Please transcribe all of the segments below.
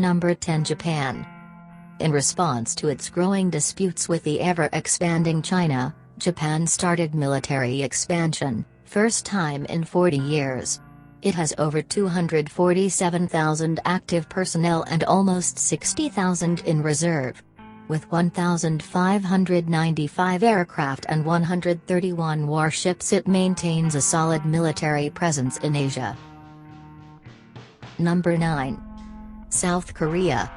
Number 10. Japan. In response to its growing disputes with the ever-expanding China, Japan started military expansion, first time in 40 years. It has over 247,000 active personnel and almost 60,000 in reserve. With 1,595 aircraft and 131 warships, it maintains a solid military presence in Asia. Number 9. South Korea.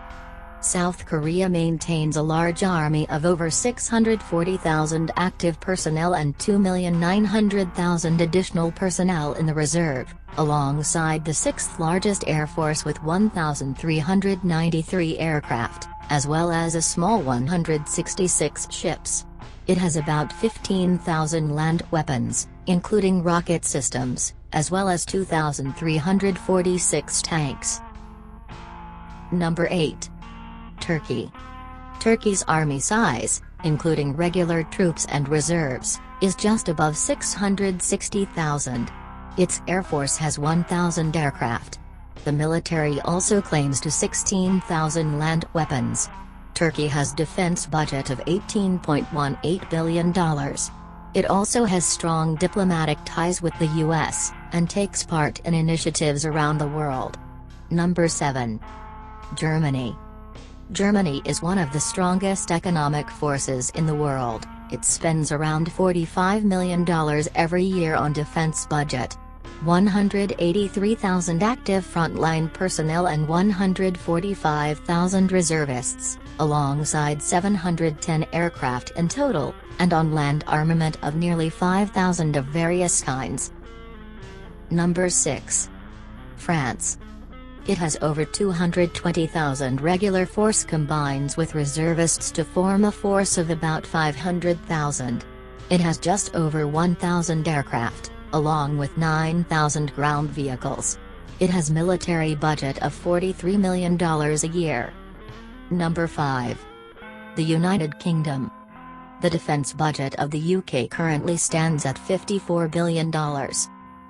South Korea maintains a large army of over 640,000 active personnel and 2,900,000 additional personnel in the reserve, alongside the sixth largest air force with 1,393 aircraft, as well as a small 166 ships. It has about 15,000 land weapons, including rocket systems, as well as 2,346 tanks. Number 8. Turkey. Turkey's army size, including regular troops and reserves, is just above 660,000. Its air force has 1,000 aircraft. The military also claims to 16,000 land weapons. Turkey has defense budget of $18.18 billion. It also has strong diplomatic ties with the US, and takes part in initiatives around the world. Number 7. Germany. Germany is one of the strongest economic forces in the world. It spends around $45 million every year on defense budget. 183,000 active frontline personnel and 145,000 reservists, alongside 710 aircraft in total, and on land armament of nearly 5,000 of various kinds. Number 6. France. It has over 220,000 regular force combines with reservists to form a force of about 500,000. It has just over 1,000 aircraft, along with 9,000 ground vehicles. It has military budget of $43 million a year. Number 5. The United Kingdom. The defense budget of the UK currently stands at $54 billion.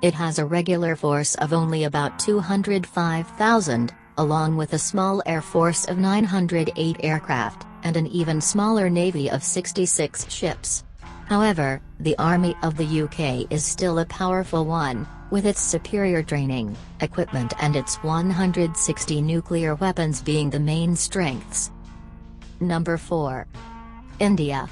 It has a regular force of only about 205,000, along with a small air force of 908 aircraft, and an even smaller navy of 66 ships. However, the Army of the UK is still a powerful one, with its superior training, equipment and its 160 nuclear weapons being the main strengths. Number 4. India.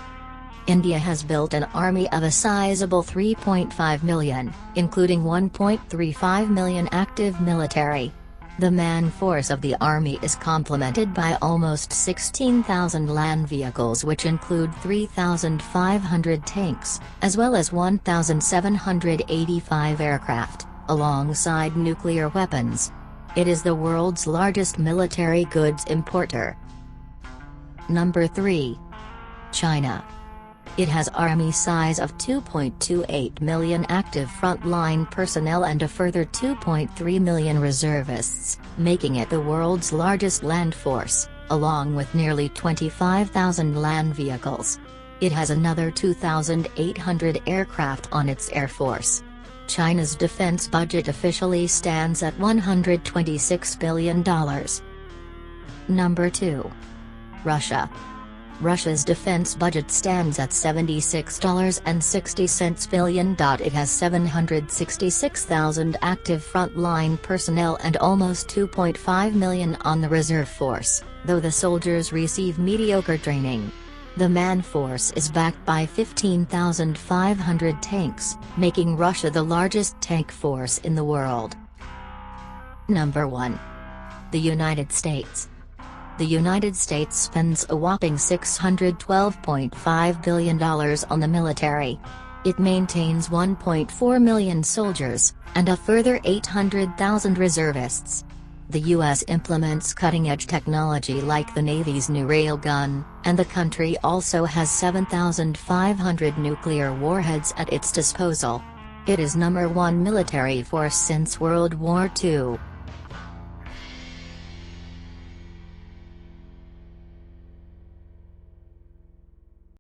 India has built an army of a sizable 3.5 million, including 1.35 million active military. The man force of the army is complemented by almost 16,000 land vehicles, which include 3,500 tanks, as well as 1,785 aircraft, alongside nuclear weapons. It is the world's largest military goods importer. Number 3. China. It has army size of 2.28 million active frontline personnel and a further 2.3 million reservists, making it the world's largest land force, along with nearly 25,000 land vehicles. It has another 2,800 aircraft on its air force. China's defense budget officially stands at $126 billion. Number 2. Russia. Russia's defense budget stands at $76.60 billion. It has 766,000 active frontline personnel and almost 2.5 million on the reserve force, though the soldiers receive mediocre training. The man force is backed by 15,500 tanks, making Russia the largest tank force in the world. Number 1. The United States. The United States spends a whopping $612.5 billion on the military. It maintains 1.4 million soldiers, and a further 800,000 reservists. The U.S. implements cutting-edge technology like the Navy's new railgun, and the country also has 7,500 nuclear warheads at its disposal. It is number 1 military force since World War II.